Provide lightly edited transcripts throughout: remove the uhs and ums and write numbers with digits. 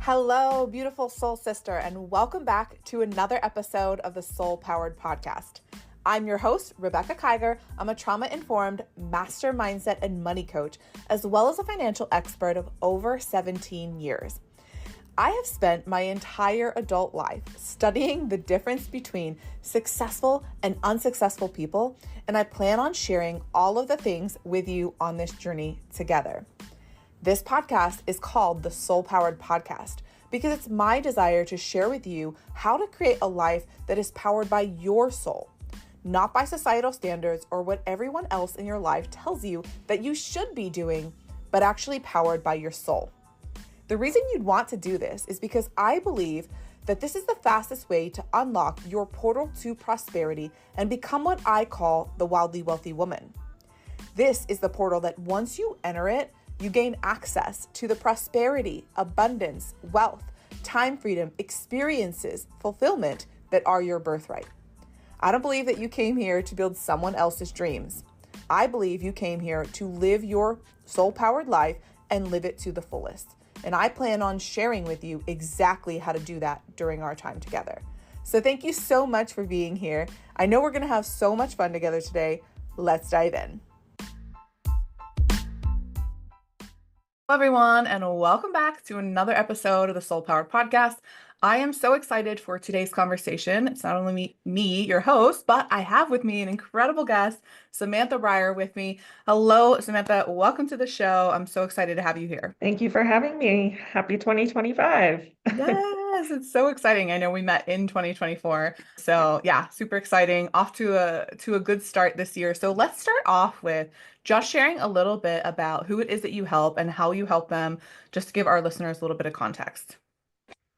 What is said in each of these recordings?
Hello, beautiful soul sister, and welcome back to another episode of the Soul Powered Podcast. I'm your host, Rebecca Kiger. I'm a trauma-informed master mindset and money coach, as well as a financial expert of over 17 years. I have spent my entire adult life studying the difference between successful and unsuccessful people, and I plan on sharing all of the things with you on this journey together. This podcast is called the Soul Powered Podcast because it's my desire to share with you how to create a life that is powered by your soul, not by societal standards or what everyone else in your life tells you that you should be doing, but actually powered by your soul. The reason you'd want to do this is because I believe that this is the fastest way to unlock your portal to prosperity and become what I call the wildly wealthy woman. This is the portal that once you enter it, you gain access to the prosperity, abundance, wealth, time freedom, experiences, fulfillment that are your birthright. I don't believe that you came here to build someone else's dreams. I believe you came here to live your soul-powered life and live it to the fullest. And I plan on sharing with you exactly how to do that during our time together. So thank you so much for being here. I know we're going to have so much fun together today. Let's dive in. Hello, everyone, and welcome back to another episode of the Soul Powered Podcast. I am so excited for today's conversation. It's not only me, your host, but I have with me an incredible guest, Samantha Brior, with me. Hello, Samantha. Welcome to the show. I'm so excited to have you here. Thank you for having me. Happy 2025. Yes, it's so exciting. I know we met in 2024. So yeah, super exciting. Off to a good start this year. So let's start off with just sharing a little bit about who it is that you help and how you help them, just to give our listeners a little bit of context.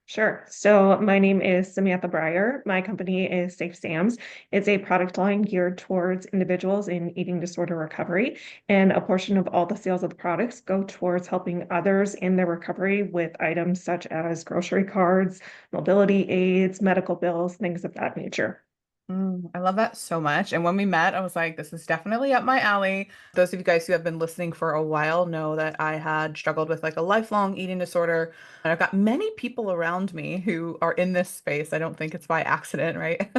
Sure. So my name is Samantha Brior. My company is Safe Sam's. It's a product line geared towards individuals in eating disorder recovery, and a portion of all the sales of the products go towards helping others in their recovery with items such as grocery cards, mobility aids, medical bills, things of that nature. I love that so much. And when we met, I was like, this is definitely up my alley. Those of you guys who have been listening for a while know that I had struggled with like a lifelong eating disorder. And I've got many people around me who are in this space. I don't think it's by accident, right?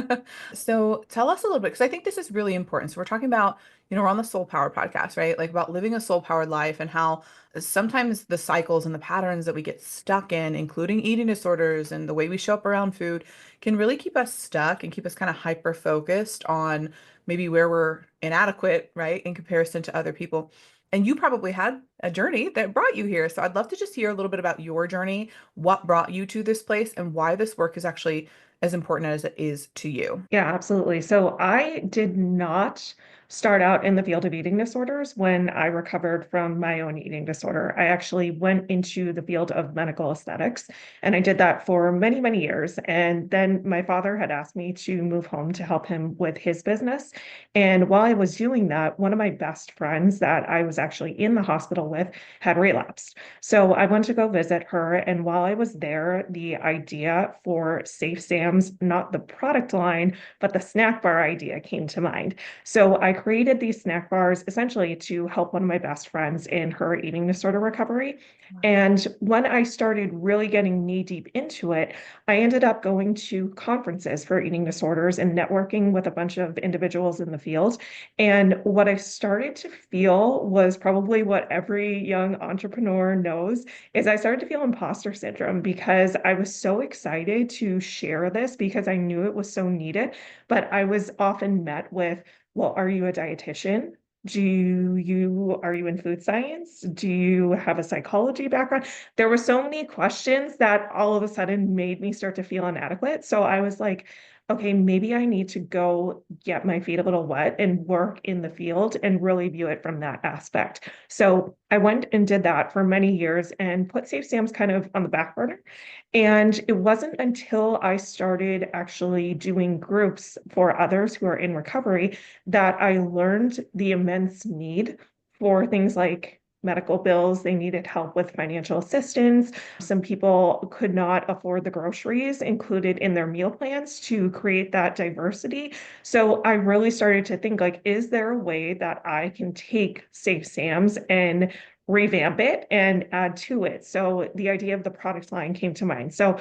So tell us a little bit, because I think this is really important. So we're talking about, we're on the Soul Power podcast, right? Like about living a soul powered life and how sometimes the cycles and the patterns that we get stuck in, including eating disorders and the way we show up around food, can really keep us stuck and keep us kind of hyper focused on maybe where we're inadequate, right, in comparison to other people. And you probably had a journey that brought you here. So I'd love to just hear a little bit about your journey, what brought you to this place, and why this work is actually as important as it is to you. Yeah, absolutely. So I did not start out in the field of eating disorders when I recovered from my own eating disorder. I actually went into the field of medical aesthetics, and I did that for many, many years. And then my father had asked me to move home to help him with his business. And while I was doing that, one of my best friends that I was actually in the hospital with had relapsed. So I went to go visit her. And while I was there, the idea for Safe Sam's, not the product line, but the snack bar idea came to mind. So I created these snack bars essentially to help one of my best friends in her eating disorder recovery. And when I started really getting knee deep into it, I ended up going to conferences for eating disorders and networking with a bunch of individuals in the field. And what I started to feel was probably what every young entrepreneur knows, is I started to feel imposter syndrome because I was so excited to share this because I knew it was so needed. But I was often met with, well, are you a dietitian? Are you in food science? Do you have a psychology background? There were so many questions that all of a sudden made me start to feel inadequate. So I was like, okay, maybe I need to go get my feet a little wet and work in the field and really view it from that aspect. So I went and did that for many years and put Safe Sam's kind of on the back burner. And it wasn't until I started actually doing groups for others who are in recovery that I learned the immense need for things like medical bills. They needed help with financial assistance. Some people could not afford the groceries included in their meal plans to create that diversity. So I really started to think, like, is there a way that I can take Safe Sam's and revamp it and add to it. So the idea of the product line came to mind. So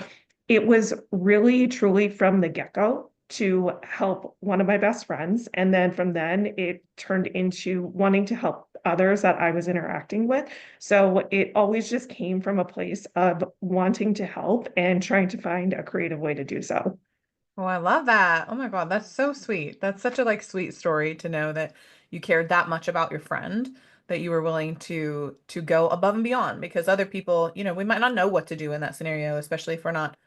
it was really truly from the get-go to help one of my best friends. And then from then it turned into wanting to help others that I was interacting with. So it always just came from a place of wanting to help and trying to find a creative way to do so. Oh, I love that. Oh my God, that's so sweet. That's such a sweet story to know that you cared that much about your friend that you were willing to go above and beyond because other people, we might not know what to do in that scenario, especially if we're not,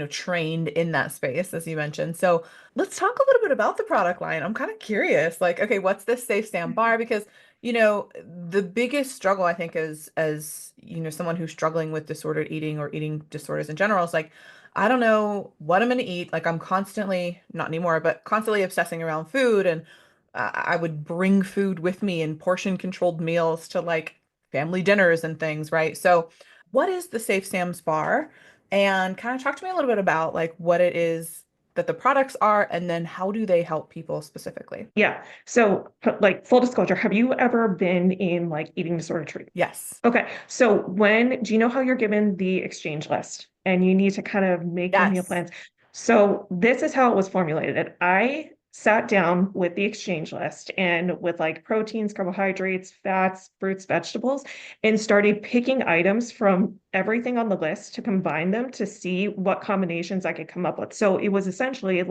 trained in that space, as you mentioned. So let's talk a little bit about the product line. I'm kind of curious, okay, what's this Safe Stand bar? Because, the biggest struggle I think is as, someone who's struggling with disordered eating or eating disorders in general is I don't know what I'm going to eat. I'm constantly, not anymore, but constantly obsessing around food. And I would bring food with me in portion controlled meals to family dinners and things, right? So, what is the Safe Sam's bar? And kind of talk to me a little bit about what it is that the products are and then how do they help people specifically? Yeah. So full disclosure, have you ever been in eating disorder treatment? Yes. Okay. So do you know how you're given the exchange list and you need to kind of make your meal Yes. plans? So this is how it was formulated. I sat down with the exchange list and with proteins, carbohydrates, fats, fruits, vegetables, and started picking items from everything on the list to combine them to see what combinations I could come up with. So it was essentially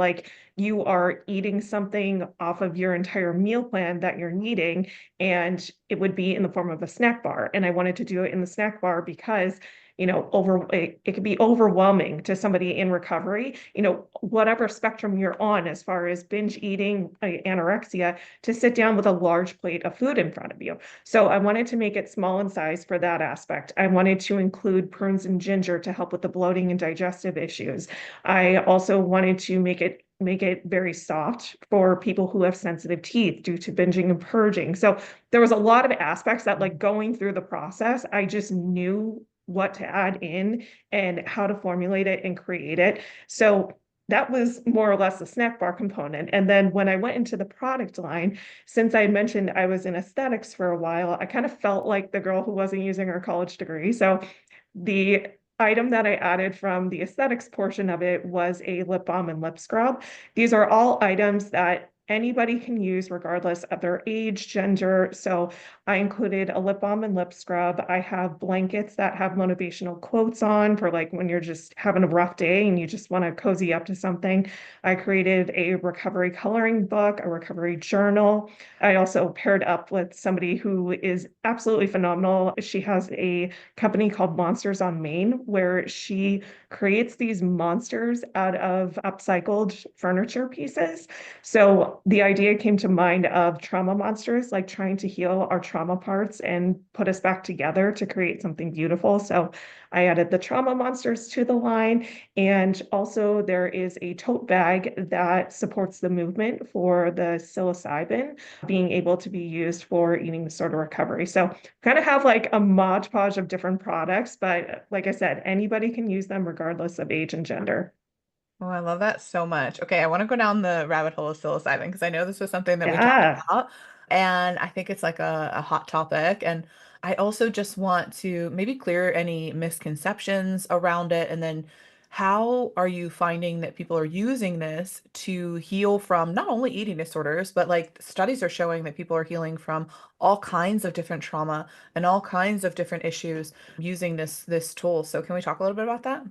you are eating something off of your entire meal plan that you're needing, and it would be in the form of a snack bar. And I wanted to do it in the snack bar because it could be overwhelming to somebody in recovery, whatever spectrum you're on as far as binge eating, anorexia, to sit down with a large plate of food in front of you. So I wanted to make it small in size for that aspect. I wanted to include prunes and ginger to help with the bloating and digestive issues. I also wanted to make it very soft for people who have sensitive teeth due to binging and purging. So there was a lot of aspects that going through the process, I just knew what to add in and how to formulate it and create it. So that was more or less the snack bar component. And then when I went into the product line, since I had mentioned I was in aesthetics for a while, I kind of felt like the girl who wasn't using her college degree. So the item that I added from the aesthetics portion of it was a lip balm and lip scrub. These are all items that anybody can use regardless of their age, gender. So I included a lip balm and lip scrub. I have blankets that have motivational quotes on for when you're just having a rough day and you just want to cozy up to something. I created a recovery coloring book, a recovery journal. I also paired up with somebody who is absolutely phenomenal. She has a company called Monsters on Main, where she creates these monsters out of upcycled furniture pieces. So the idea came to mind of trauma monsters, trying to heal our trauma parts and put us back together to create something beautiful. So I added the trauma monsters to the line. And also there is a tote bag that supports the movement for the psilocybin being able to be used for eating disorder recovery. So kind of have a mod podge of different products, but like I said, anybody can use them regardless of age and gender. Oh, I love that so much. Okay, I want to go down the rabbit hole of psilocybin because I know this was something that we talked Yeah, about, and I think it's a hot topic. And I also just want to maybe clear any misconceptions around it. And then how are you finding that people are using this to heal from not only eating disorders, but studies are showing that people are healing from all kinds of different trauma and all kinds of different issues using this tool. So can we talk a little bit about that?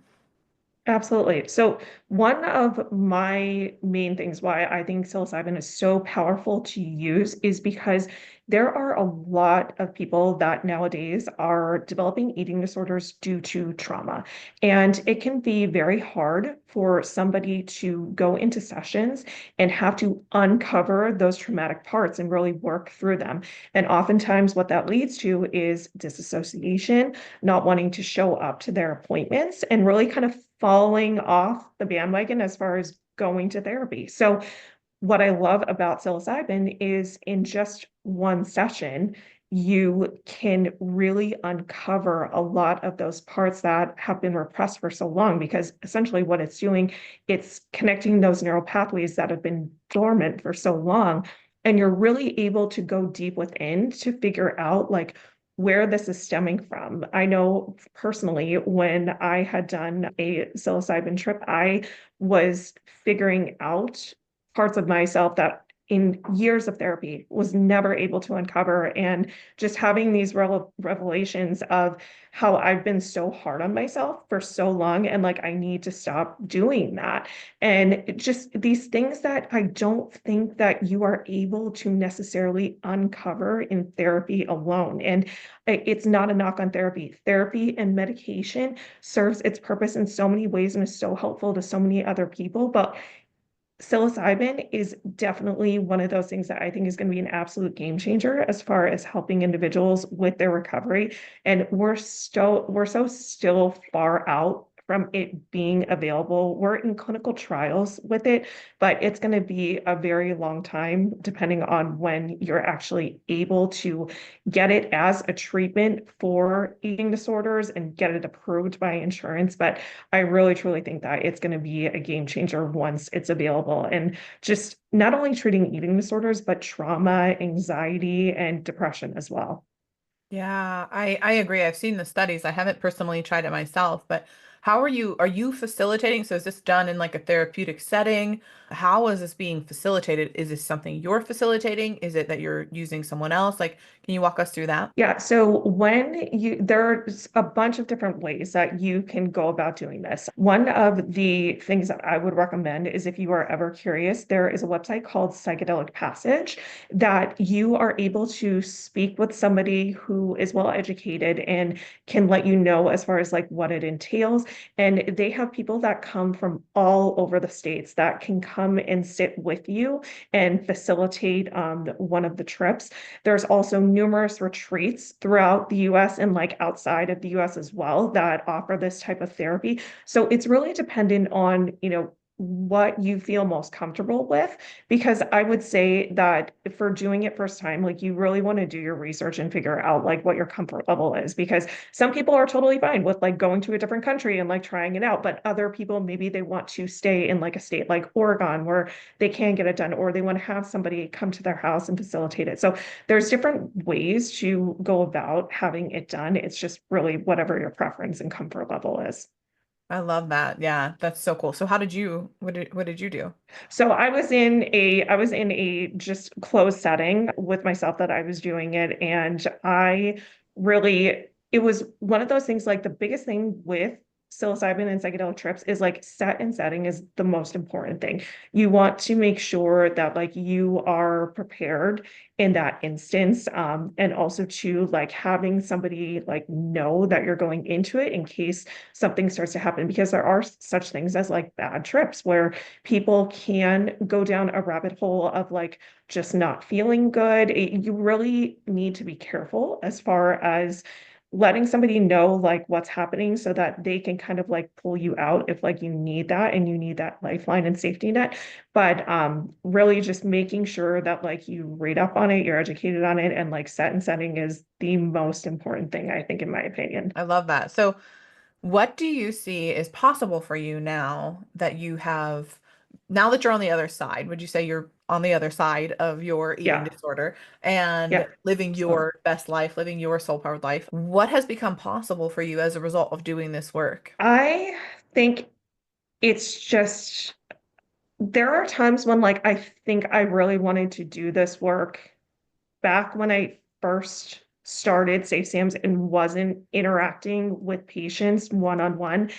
absolutely. So one of my main things why I think psilocybin is so powerful to use is because there are a lot of people that nowadays are developing eating disorders due to trauma. And it can be very hard for somebody to go into sessions and have to uncover those traumatic parts and really work through them. And oftentimes what that leads to is disassociation, not wanting to show up to their appointments, and really kind of falling off the bandwagon as far as going to therapy. So what I love about psilocybin is in just one session, you can really uncover a lot of those parts that have been repressed for so long, because essentially what it's doing, it's connecting those neural pathways that have been dormant for so long. And you're really able to go deep within to figure out where this is stemming from. I know personally when I had done a psilocybin trip, I was figuring out parts of myself that in years of therapy was never able to uncover, and just having these revelations of how I've been so hard on myself for so long, and like I need to stop doing that. And just these things that I don't think that you are able to necessarily uncover in therapy alone. And it's not a knock on therapy. Therapy and medication serves its purpose in so many ways and is so helpful to so many other people. But psilocybin is definitely one of those things that I think is going to be an absolute game changer as far as helping individuals with their recovery. And we're so still far out from it being available. We're in clinical trials with it, but it's going to be a very long time depending on when you're actually able to get it as a treatment for eating disorders and get it approved by insurance. But I really truly think that it's going to be a game changer once it's available. And just not only treating eating disorders, but trauma, anxiety, and depression as well. Yeah, I agree. I've seen the studies. I haven't personally tried it myself, but are you facilitating? So is this done in like a therapeutic setting? How is this being facilitated? Is this something you're facilitating? Is it that you're using someone else? Like, can you walk us through that? Yeah, so there's a bunch of different ways that you can go about doing this. One of the things that I would recommend is if you are ever curious, there is a website called Psychedelic Passage that you are able to speak with somebody who is well educated and can let you know as far as like what it entails. And they have people that come from all over the states that can come and sit with you and facilitate one of the trips. There's also numerous retreats throughout the US and like outside of the US as well that offer this type of therapy. So it's really dependent on, what you feel most comfortable with. Because I would say that for doing it first time, like you really want to do your research and figure out like what your comfort level is. Because some people are totally fine with like going to a different country and like trying it out, but other people maybe they want to stay in like a state like Oregon where they can get it done, or they want to have somebody come to their house and facilitate it. So there's different ways to go about having it done. It's just really whatever your preference and comfort level is. I love that. Yeah, that's so cool. So what did you do? So I was in a just closed setting with myself that I was doing it. And it was one of those things, like the biggest thing with psilocybin and psychedelic trips is like set and setting is the most important thing. You want to make sure that like you are prepared in that instance. And also to like having somebody like know that you're going into it in case something starts to happen, because there are such things as like bad trips where people can go down a rabbit hole of like just not feeling good. You really need to be careful as far as letting somebody know like what's happening so that they can kind of like pull you out if like you need that and you need that lifeline and safety net. But really just making sure that like you read up on it, you're educated on it, and like set and setting is the most important thing, I think, in my opinion. I love that. So what do you see is possible for you now that you're on the other side? Would you say you're on the other side of your eating Yeah. disorder and Yeah. living So your best life, living your soul-powered life? What has become possible for you as a result of doing this work? I think it's just there are times when like I think I really wanted to do this work back when I first started Safe Sams and wasn't interacting with patients one-on-one.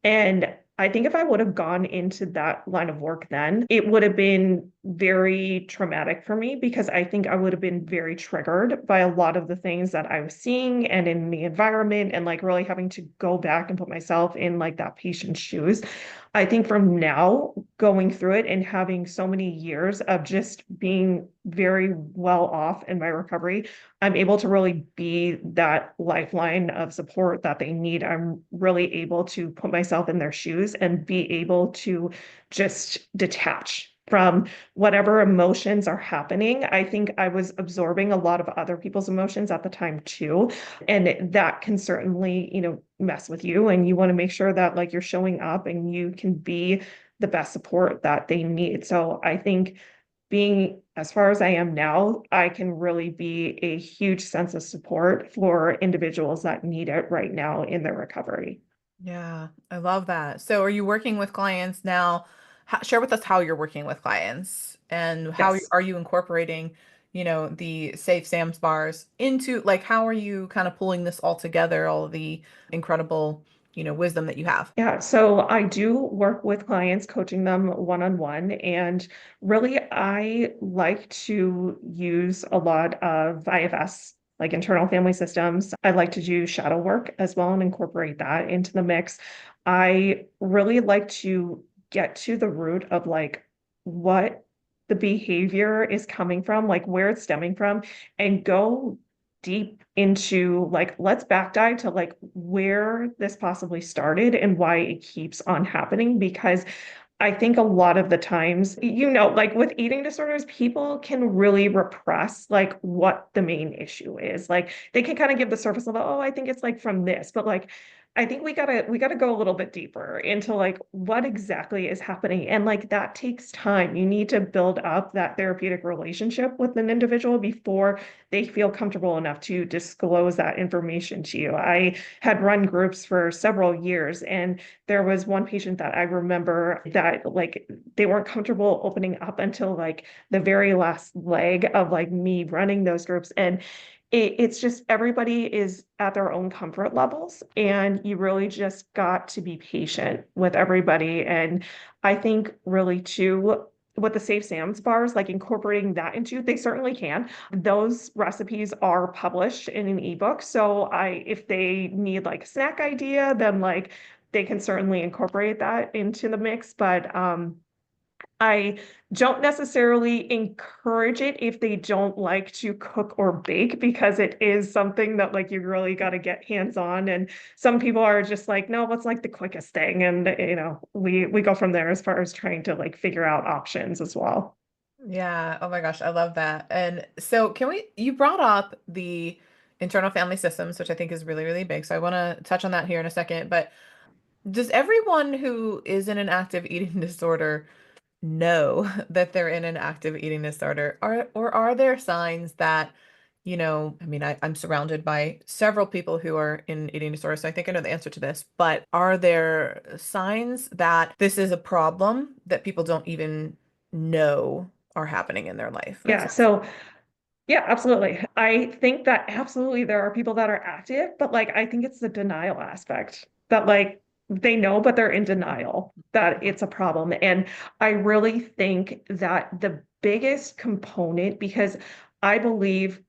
And I think if I would have gone into that line of work then, it would have been very traumatic for me, because I think I would have been very triggered by a lot of the things that I was seeing and in the environment, and like really having to go back and put myself in like that patient's shoes. I think from now going through it and having so many years of just being very well off in my recovery, I'm able to really be that lifeline of support that they need. I'm really able to put myself in their shoes and be able to just detach from whatever emotions are happening. I think I was absorbing a lot of other people's emotions at the time too. And that can certainly, mess with you. And you want to make sure that like you're showing up and you can be the best support that they need. So I think being as far as I am now, I can really be a huge sense of support for individuals that need it right now in their recovery. Yeah, I love that. So are you working with clients now? Share with us how you're working with clients and how Yes. are you incorporating, the Safe Sam's bars into like how are you kind of pulling this all together, all of the incredible, wisdom that you have? Yeah, so I do work with clients, coaching them one-on-one, and really I like to use a lot of IFS, like internal family systems. I like to do shadow work as well and incorporate that into the mix. I really like to get to the root of like what the behavior is coming from, like where it's stemming from, and go deep into like let's back dive to like where this possibly started and why it keeps on happening because I think a lot of the times, like with eating disorders, people can really repress like what the main issue is. Like they can kind of give the surface level, oh, I think it's like from this, but like I think we gotta go a little bit deeper into like what exactly is happening. And like that takes time. You need to build up that therapeutic relationship with an individual before they feel comfortable enough to disclose that information to you. I had run groups for several years, and there was one patient that I remember that like they weren't comfortable opening up until like the very last leg of like me running those groups. And it's just everybody is at their own comfort levels, and you really just got to be patient with everybody. And I think really too, with the Safe Sam's bars, like incorporating that into, they certainly can. Those recipes are published in an ebook. So if they need like a snack idea, then like they can certainly incorporate that into the mix. But I don't necessarily encourage it if they don't like to cook or bake because it is something that like you really got to get hands on. And some people are just like, no, what's like the quickest thing? And we go from there as far as trying to like figure out options as well. Yeah. Oh my gosh, I love that. And so you brought up the internal family systems, which I think is really, really big. So I want to touch on that here in a second. But does everyone who is in an active eating disorder know that they're in an active eating disorder? Or are there signs that, I mean, I'm surrounded by several people who are in eating disorders, so I think I know the answer to this, but are there signs that this is a problem that people don't even know are happening in their life? Makes Yeah. sense? So yeah, absolutely. I think that absolutely there are people that are active, but like I think it's the denial aspect that like they know, but they're in denial that it's a problem. And I really think that the biggest component, because I believe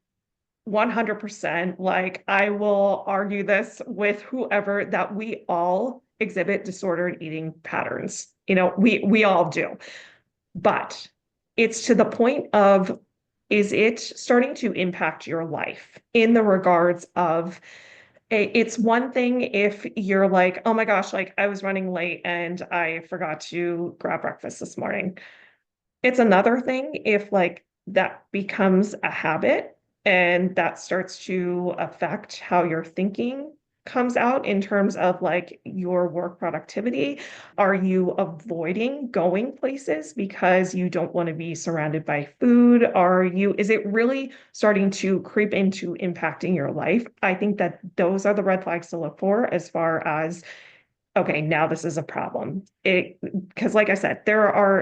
100%, like I will argue this with whoever, that we all exhibit disordered eating patterns. We all do. But it's to the point of, is it starting to impact your life in the regards of, it's one thing if you're like, oh my gosh, like I was running late and I forgot to grab breakfast this morning. It's another thing if like that becomes a habit and that starts to affect how your thinking comes out in terms of like your work productivity. Are you avoiding going places because you don't want to be surrounded by food? Is it really starting to creep into impacting your life? I think that those are the red flags to look for as far as okay, now this is a problem. Because like I said,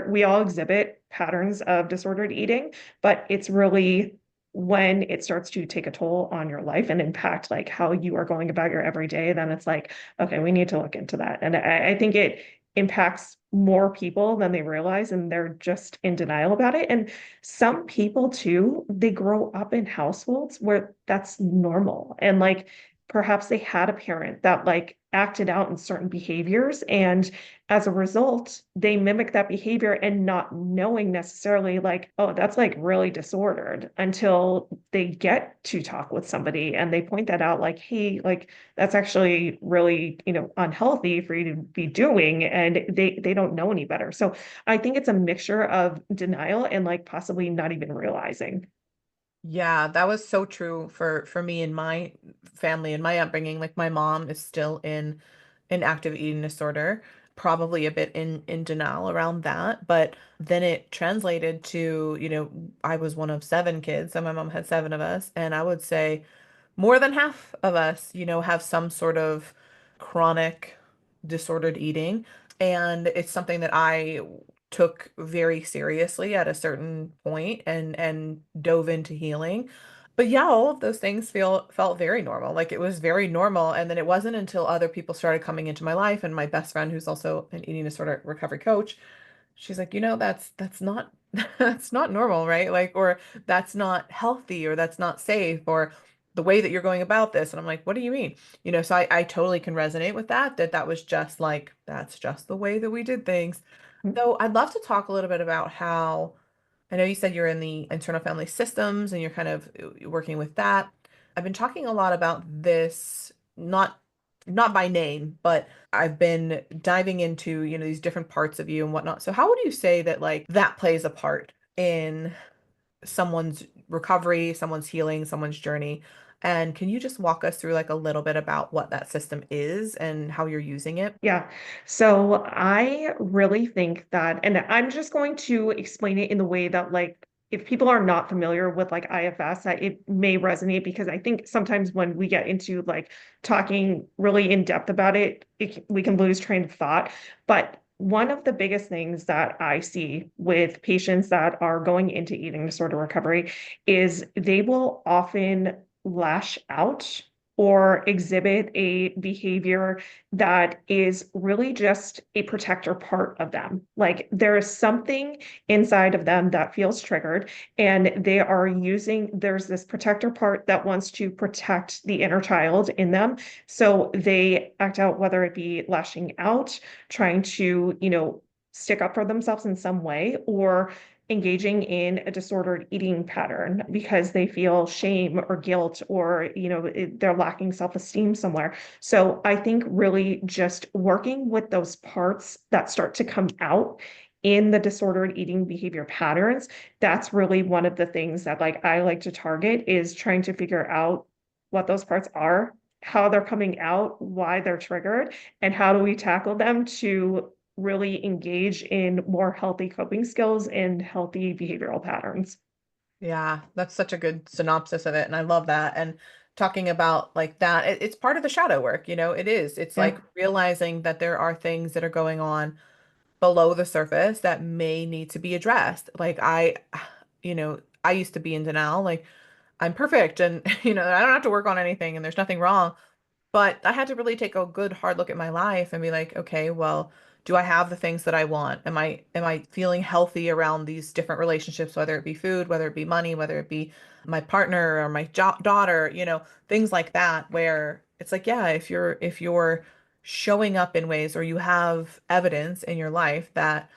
we all exhibit patterns of disordered eating, but it's really when it starts to take a toll on your life and impact like how you are going about your everyday, then it's like, okay, we need to look into that. And I think it impacts more people than they realize, and they're just in denial about it. And some people too, they grow up in households where that's normal. And like perhaps they had a parent that like acted out in certain behaviors, and as a result they mimic that behavior and not knowing necessarily like, oh, that's like really disordered until they get to talk with somebody and they point that out like, hey, like that's actually really unhealthy for you to be doing, and they don't know any better. So I think it's a mixture of denial and like possibly not even realizing. Yeah, that was so true for me and my family and my upbringing. Like my mom is still in an active eating disorder. probably a bit in denial around that. But then it translated to, I was one of seven kids, so my mom had seven of us, and I would say more than half of us, have some sort of chronic disordered eating. And it's something that I took very seriously at a certain point and dove into healing. But yeah, all of those things felt very normal. Like it was very normal. And then it wasn't until other people started coming into my life, and my best friend, who's also an eating disorder recovery coach, she's like, that's not that's not normal, right? Like, or that's not healthy, or that's not safe, or the way that you're going about this. And I'm like, what do you mean? So I totally can resonate with that was just like, that's just the way that we did things. So I'd love to talk a little bit about how, I know you said you're in the internal family systems and you're kind of working with that. I've been talking a lot about this, not by name, but I've been diving into, these different parts of you and whatnot. So how would you say that like that plays a part in someone's recovery, someone's healing, someone's journey? And can you just walk us through like a little bit about what that system is and how you're using it? Yeah. So I really think that, and I'm just going to explain it in the way that, like, if people are not familiar with like IFS, that it may resonate because I think sometimes when we get into like talking really in depth about it, we can lose train of thought. But one of the biggest things that I see with patients that are going into eating disorder recovery is they will often lash out or exhibit a behavior that is really just a protector part of them. Like there is something inside of them that feels triggered, and they are there's this protector part that wants to protect the inner child in them. So they act out, whether it be lashing out, trying to, stick up for themselves in some way, or engaging in a disordered eating pattern because they feel shame or guilt, or they're lacking self-esteem somewhere. So I think really just working with those parts that start to come out in the disordered eating behavior patterns, that's really one of the things that like I like to target, is trying to figure out what those parts are, how they're coming out, why they're triggered, and how do we tackle them to really engage in more healthy coping skills and healthy behavioral patterns. Yeah, that's such a good synopsis of it. And I love that. And talking about like that, it's part of the shadow work, it is. It's Yeah. like realizing that there are things that are going on below the surface that may need to be addressed. Like I used to be in denial, like I'm perfect and, I don't have to work on anything and there's nothing wrong. But I had to really take a good hard look at my life and be like, okay, well, do I have the things that I want? Am I feeling healthy around these different relationships, whether it be food, whether it be money, whether it be my partner or my daughter, things like that, where it's like, yeah, if you're showing up in ways, or you have evidence in your life that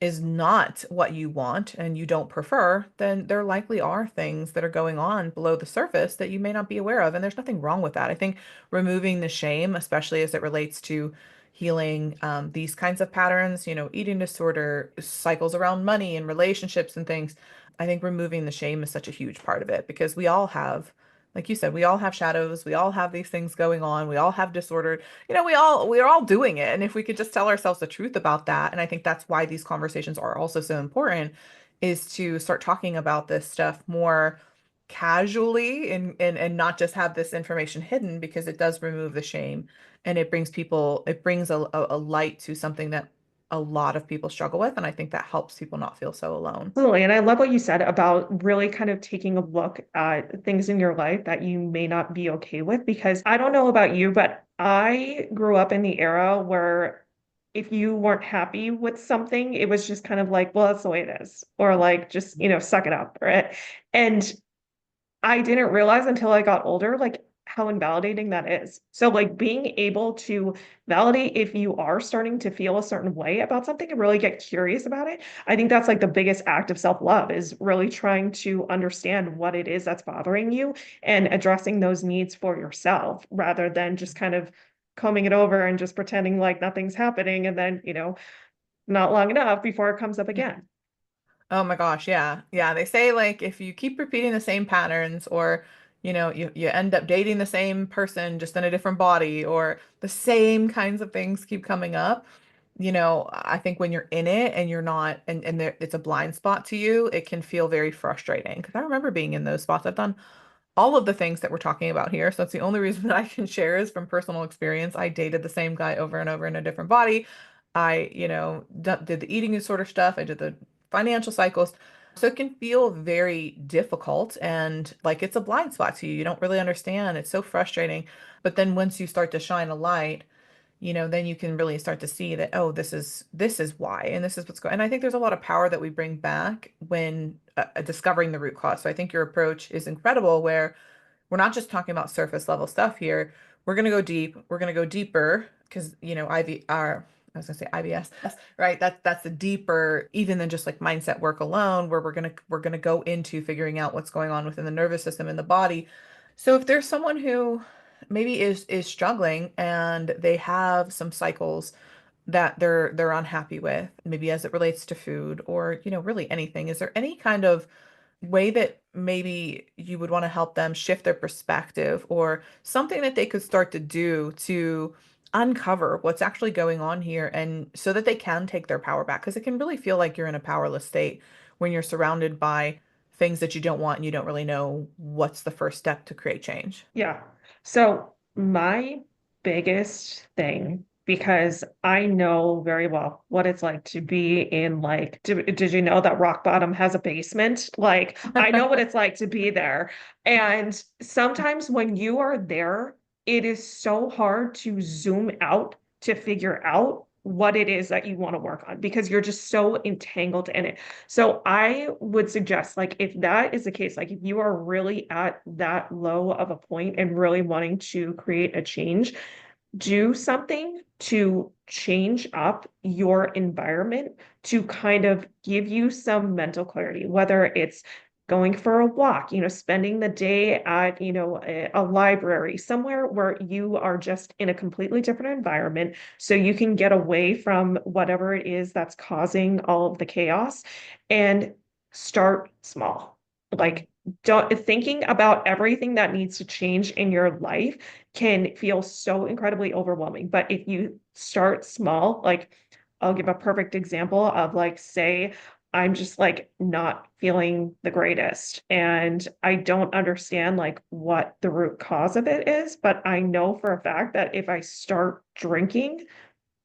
is not what you want and you don't prefer, then there likely are things that are going on below the surface that you may not be aware of. And there's nothing wrong with that. I think removing the shame, especially as it relates to healing these kinds of patterns, eating disorder, cycles around money and relationships and things, I think removing the shame is such a huge part of it, because we all have, like you said, we all have shadows, we all have these things going on, we all have disorder, we're all doing it. And if we could just tell ourselves the truth about that, and I think that's why these conversations are also so important, is to start talking about this stuff more casually, and not just have this information hidden, because it does remove the shame, and it brings a light to something that a lot of people struggle with. And I think that helps people not feel so alone. Absolutely. And I love what you said about really kind of taking a look at things in your life that you may not be okay with, because I don't know about you, but I grew up in the era where if you weren't happy with something, it was just kind of like, well, that's the way it is, or like, just, suck it up. Right. And I didn't realize until I got older, like how invalidating that is. So like being able to validate if you are starting to feel a certain way about something and really get curious about it. I think that's like the biggest act of self-love, is really trying to understand what it is that's bothering you and addressing those needs for yourself, rather than just kind of combing it over and just pretending like nothing's happening, and then, not long enough before it comes up again. Oh my gosh, yeah. Yeah, they say like if you keep repeating the same patterns, or you end up dating the same person just in a different body, or the same kinds of things keep coming up, I think when you're in it and you're not, and it's a blind spot to you, it can feel very frustrating. Because I remember being in those spots. I've done all of the things that we're talking about here. So that's the only reason that I can share is from personal experience. I dated the same guy over and over in a different body. I, did the eating disorder stuff. I did the financial cycles. So it can feel very difficult and like it's a blind spot to you. You don't really understand. It's so frustrating. But then once you start to shine a light, then you can really start to see that, oh, this is why, and this is what's going. And I think there's a lot of power that we bring back when discovering the root cause. So I think your approach is incredible, where we're not just talking about surface level stuff here. We're gonna go deep. We're gonna go deeper because I was gonna say IBS, right? That's the deeper, even than just like mindset work alone, where we're gonna go into figuring out what's going on within the nervous system in the body. So if there's someone who maybe is struggling and they have some cycles that they're unhappy with, maybe as it relates to food or, really anything, is there any kind of way that maybe you would want to help them shift their perspective or something that they could start to do to uncover what's actually going on here and so that they can take their power back? Because it can really feel like you're in a powerless state when you're surrounded by things that you don't want and you don't really know what's the first step to create change. Yeah. So my biggest thing, because I know very well what it's like to be in like, did you know that rock bottom has a basement? Like, I know what it's like to be there. And sometimes when you are there, it is so hard to zoom out to figure out what it is that you want to work on because you're just so entangled in it. So I would suggest, like, if that is the case, like, if you are really at that low of a point and really wanting to create a change, do something to change up your environment to kind of give you some mental clarity, whether it's going for a walk, spending the day at, a library, somewhere where you are just in a completely different environment so you can get away from whatever it is that's causing all of the chaos and start small. Like, don't thinking about everything that needs to change in your life can feel so incredibly overwhelming. But if you start small, like I'll give a perfect example of like, say, I'm just like not feeling the greatest and I don't understand like what the root cause of it is, but I know for a fact that if I start drinking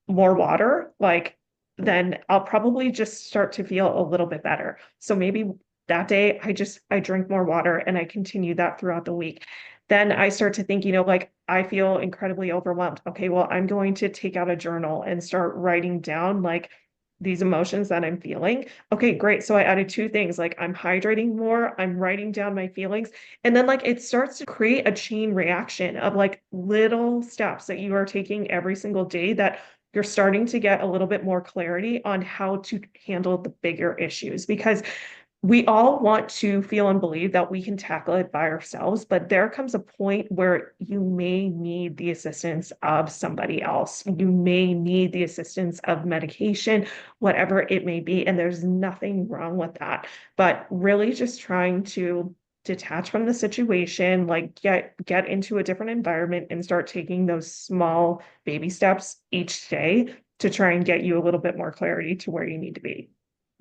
more water, like then I'll probably just start to feel a little bit better. So maybe that day I drink more water and I continue that throughout the week. Then I start to think, like I feel incredibly overwhelmed. Okay, well, I'm going to take out a journal and start writing down like these emotions that I'm feeling. Okay, great. So I added two things like I'm hydrating more, I'm writing down my feelings, and then like it starts to create a chain reaction of like little steps that you are taking every single day that you're starting to get a little bit more clarity on how to handle the bigger issues because we all want to feel and believe that we can tackle it by ourselves, but there comes a point where you may need the assistance of somebody else. You may need the assistance of medication, whatever it may be, and there's nothing wrong with that. But really just trying to detach from the situation, like get into a different environment and start taking those small baby steps each day to try and get you a little bit more clarity to where you need to be.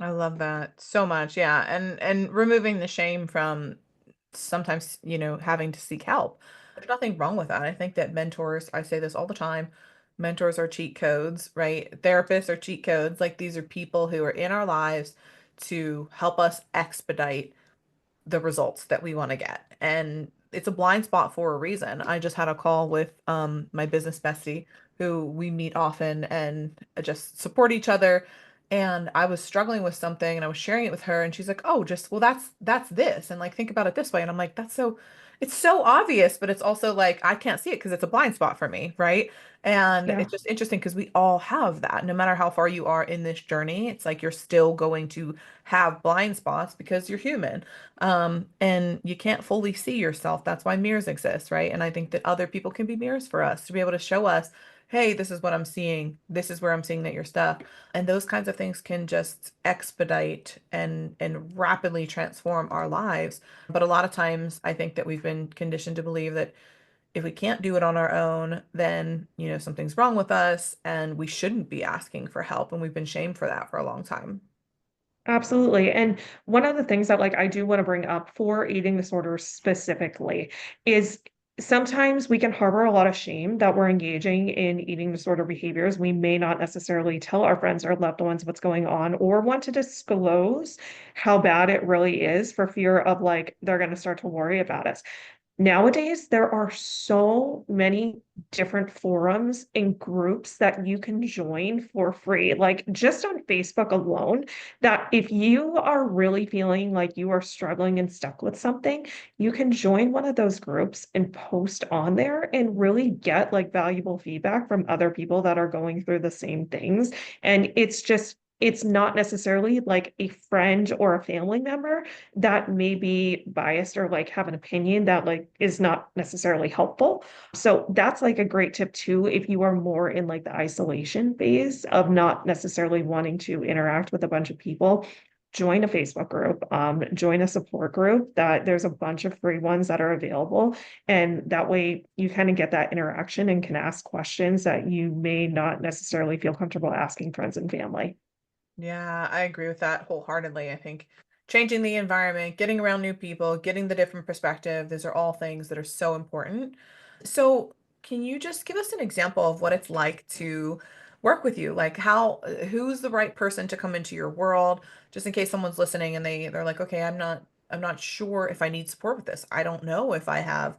I love that so much. Yeah. And removing the shame from sometimes, having to seek help. There's nothing wrong with that. I think that mentors, I say this all the time, mentors are cheat codes, right? Therapists are cheat codes. Like these are people who are in our lives to help us expedite the results that we want to get. And it's a blind spot for a reason. I just had a call with my business bestie who we meet often and just support each other. And I was struggling with something and I was sharing it with her and she's like, "Oh, just well that's this." And like think about it this way. And I'm like, "That's so it's so obvious, but it's also like I can't see it because it's a blind spot for me, right?" And Yeah. it's just interesting because we all have that. No matter how far you are in this journey, it's like you're still going to have blind spots because you're human. And you can't fully see yourself. That's why mirrors exist, right? And I think that other people can be mirrors for us to be able to show us, hey, this is what I'm seeing. This is where I'm seeing that you're stuck. And those kinds of things can just expedite and rapidly transform our lives. But a lot of times I think that we've been conditioned to believe that if we can't do it on our own, then, something's wrong with us and we shouldn't be asking for help. And we've been shamed for that for a long time. Absolutely. And one of the things that I do want to bring up for eating disorders specifically is sometimes we can harbor a lot of shame that we're engaging in eating disorder behaviors. We may not necessarily tell our friends or loved ones what's going on or want to disclose how bad it really is for fear of they're going to start to worry about us. Nowadays, there are so many different forums and groups that you can join for free, like just on Facebook alone, that if you are really feeling like you are struggling and stuck with something, you can join one of those groups and post on there and really get valuable feedback from other people that are going through the same things. And it's not necessarily like a friend or a family member that may be biased or have an opinion that is not necessarily helpful. So that's a great tip too, if you are more in the isolation phase of not necessarily wanting to interact with a bunch of people. Join a Facebook group, join a support group that there's a bunch of free ones that are available. And that way you kind of get that interaction and can ask questions that you may not necessarily feel comfortable asking friends and family. Yeah, I agree with that wholeheartedly. I think changing the environment, getting around new people, getting the different perspective, these are all things that are so important. So, can you just give us an example of what it's like to work with you? Like who's the right person to come into your world, just in case someone's listening and they're like, "Okay, I'm not sure if I need support with this. I don't know if I have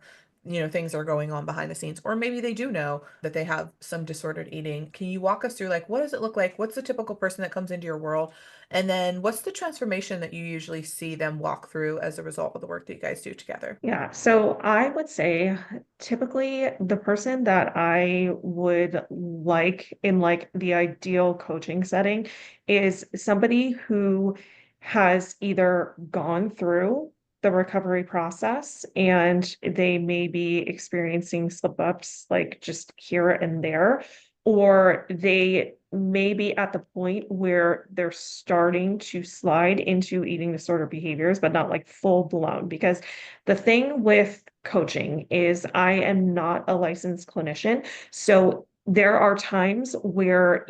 things are going on behind the scenes, or maybe they do know that they have some disordered eating." Can you walk us through what does it look like? What's the typical person that comes into your world? And then what's the transformation that you usually see them walk through as a result of the work that you guys do together? Yeah, so I would say typically the person that I would like in the ideal coaching setting is somebody who has either gone through the recovery process and they may be experiencing slip ups just here and there, or they may be at the point where they're starting to slide into eating disorder behaviors, but not full blown. Because the thing with coaching is I am not a licensed clinician. So there are times where,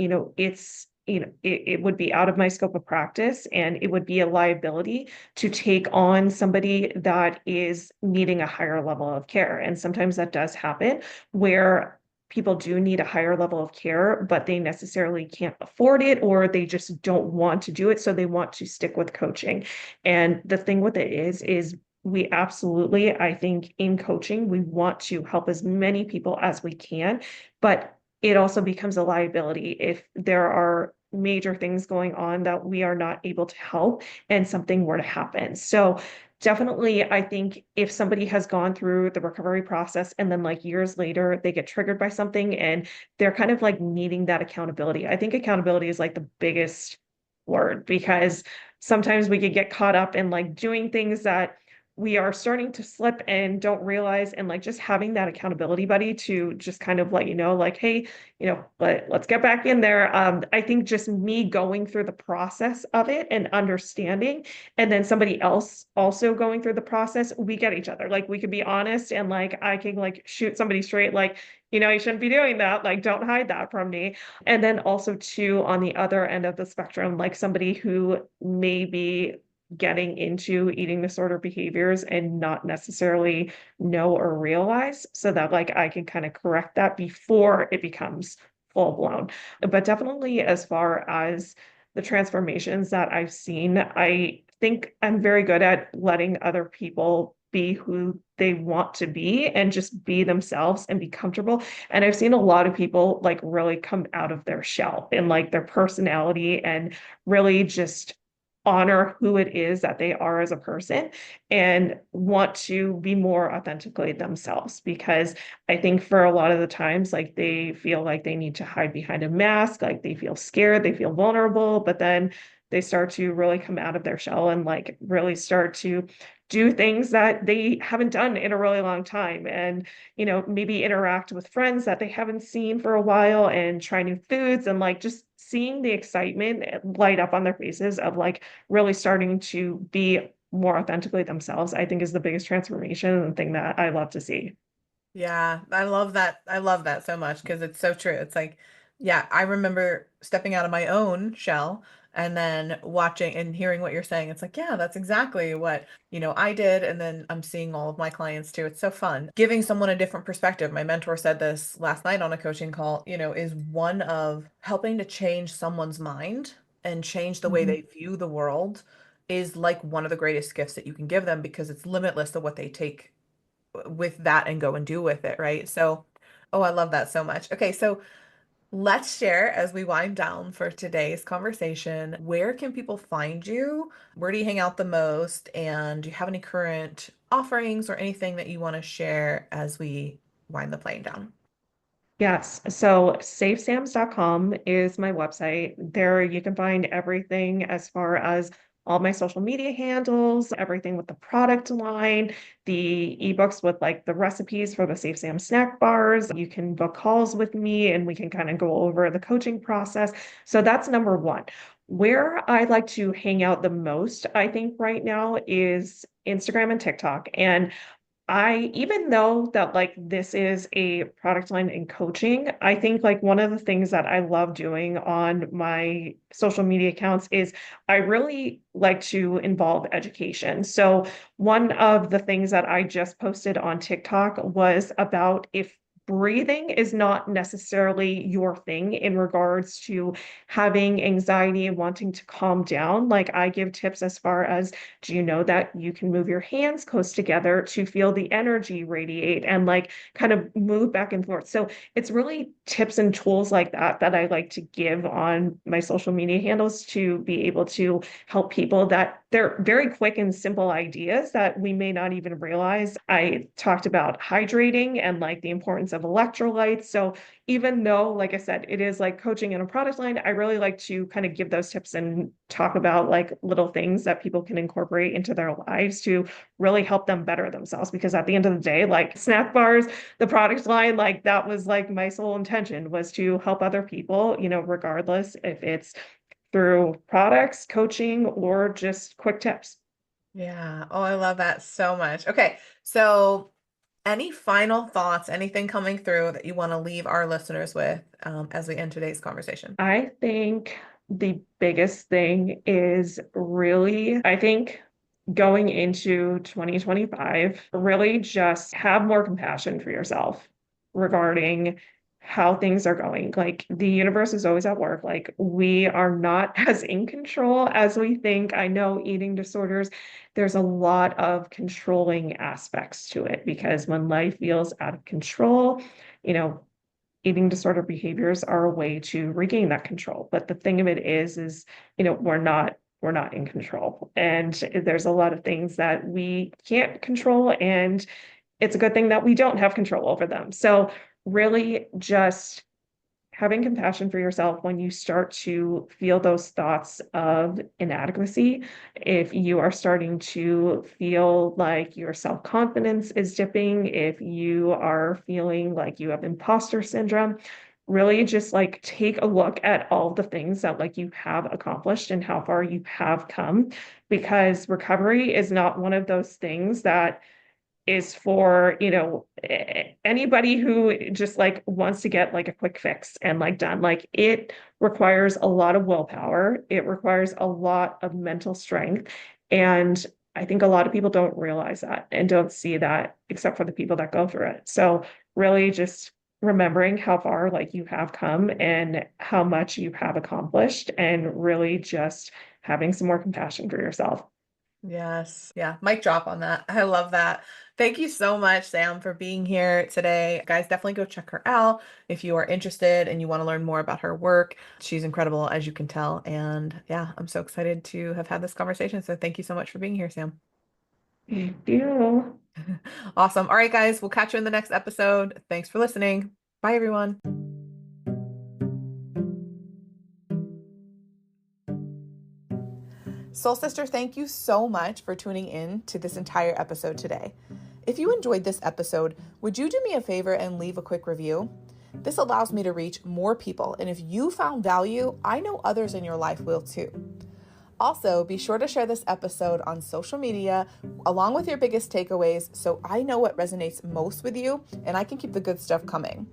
it would be out of my scope of practice and it would be a liability to take on somebody that is needing a higher level of care. And sometimes that does happen where people do need a higher level of care, but they necessarily can't afford it or they just don't want to do it. So they want to stick with coaching. And the thing with it is we absolutely, I think in coaching, we want to help as many people as we can, but it also becomes a liability if there are major things going on that we are not able to help and something were to happen. So definitely, I think if somebody has gone through the recovery process and then years later they get triggered by something and they're kind of needing that accountability. I think accountability is the biggest word because sometimes we could get caught up in doing things that we are starting to slip and don't realize, and just having that accountability buddy to just kind of let you know hey, let's get back in there. I think just me going through the process of it and understanding, and then somebody else also going through the process, we get each other. We could be honest and I can shoot somebody straight you shouldn't be doing that, don't hide that from me. And then also too, on the other end of the spectrum, somebody who may be getting into eating disorder behaviors and not necessarily know or realize, so that I can kind of correct that before it becomes full blown. But definitely as far as the transformations that I've seen, I think I'm very good at letting other people be who they want to be and just be themselves and be comfortable. And I've seen a lot of people really come out of their shell and their personality and really just honor who it is that they are as a person and want to be more authentically themselves. Because I think for a lot of the times they feel like they need to hide behind a mask, they feel scared, they feel vulnerable, but then they start to really come out of their shell and really start to do things that they haven't done in a really long time, and maybe interact with friends that they haven't seen for a while and try new foods, and just seeing the excitement light up on their faces of really starting to be more authentically themselves, I think is the biggest transformation and the thing that I love to see. Yeah, I love that. I love that so much because it's so true. It's like, yeah, I remember stepping out of my own shell and then watching and hearing what you're saying. It's like, yeah, that's exactly what, I did. And then I'm seeing all of my clients too. It's so fun. Giving someone a different perspective. My mentor said this last night on a coaching call, is one of helping to change someone's mind and change the way Mhm. they view the world is like one of the greatest gifts that you can give them because it's limitless to what they take with that and go and do with it, right? So, oh, I love that so much. Okay, so let's share as we wind down for today's conversation. Where can people find you? Where do you hang out the most? And do you have any current offerings or anything that you want to share as we wind the plane down? Yes. So safesams.com is my website. There you can find everything as far as all my social media handles, everything with the product line, the ebooks with like the recipes for the Safe Sam snack bars. You can book calls with me and we can kind of go over the coaching process. So that's number one. Where I like to hang out the most, I think right now is Instagram and TikTok. And even though that like this is a product line in coaching, I think like one of the things that I love doing on my social media accounts is I really like to involve education. So one of the things that I just posted on TikTok was about if breathing is not necessarily your thing in regards to having anxiety and wanting to calm down. Like I give tips as far as, do you know that you can move your hands close together to feel the energy radiate and like kind of move back and forth? So it's really tips and tools like that that I like to give on my social media handles to be able to help people that they're very quick and simple ideas that we may not even realize. I talked about hydrating and like the importance of electrolytes. So even though, like I said, it is like coaching in a product line, I really like to kind of give those tips and talk about like little things that people can incorporate into their lives to really help them better themselves. Because at the end of the day, like snack bars, the product line, like that was like my sole intention was to help other people, regardless if it's through products, coaching, or just quick tips. Yeah. Oh, I love that so much. Okay. So, any final thoughts, anything coming through that you want to leave our listeners with as we end today's conversation? I think the biggest thing is really, I think going into 2025, really just have more compassion for yourself regarding how things are going. Like the universe is always at work. Like we are not as in control as we think. I know eating disorders, there's a lot of controlling aspects to it because when life feels out of control, you know, eating disorder behaviors are a way to regain that control. But the thing of it is, we're not in control. And there's a lot of things that we can't control. And it's a good thing that we don't have control over them. So really just having compassion for yourself when you start to feel those thoughts of inadequacy, if you are starting to feel like your self-confidence is dipping, if you are feeling like you have imposter syndrome, really just like take a look at all the things that like you have accomplished and how far you have come, because recovery is not one of those things that is for, anybody who just like wants to get like a quick fix and like done. Like it requires a lot of willpower. It requires a lot of mental strength. And I think a lot of people don't realize that and don't see that except for the people that go through it. So really just remembering how far like you have come and how much you have accomplished and really just having some more compassion for yourself. Yes. Yeah. Mic drop on that. I love that. Thank you so much, Sam, for being here today. Guys, definitely go check her out if you are interested and you want to learn more about her work. She's incredible, as you can tell. And yeah, I'm so excited to have had this conversation. So thank you so much for being here, Sam. Thank you. Awesome. All right, guys, we'll catch you in the next episode. Thanks for listening. Bye, everyone. Soul Sister, thank you so much for tuning in to this entire episode today. If you enjoyed this episode, would you do me a favor and leave a quick review? This allows me to reach more people, and if you found value, I know others in your life will too. Also, be sure to share this episode on social media along with your biggest takeaways so I know what resonates most with you and I can keep the good stuff coming.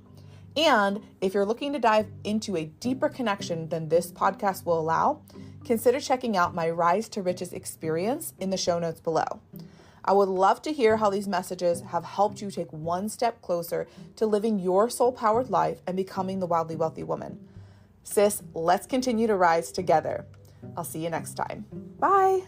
And if you're looking to dive into a deeper connection than this podcast will allow, consider checking out my Rise to Riches experience in the show notes below. I would love to hear how these messages have helped you take one step closer to living your soul-powered life and becoming the wildly wealthy woman. Sis, let's continue to rise together. I'll see you next time. Bye.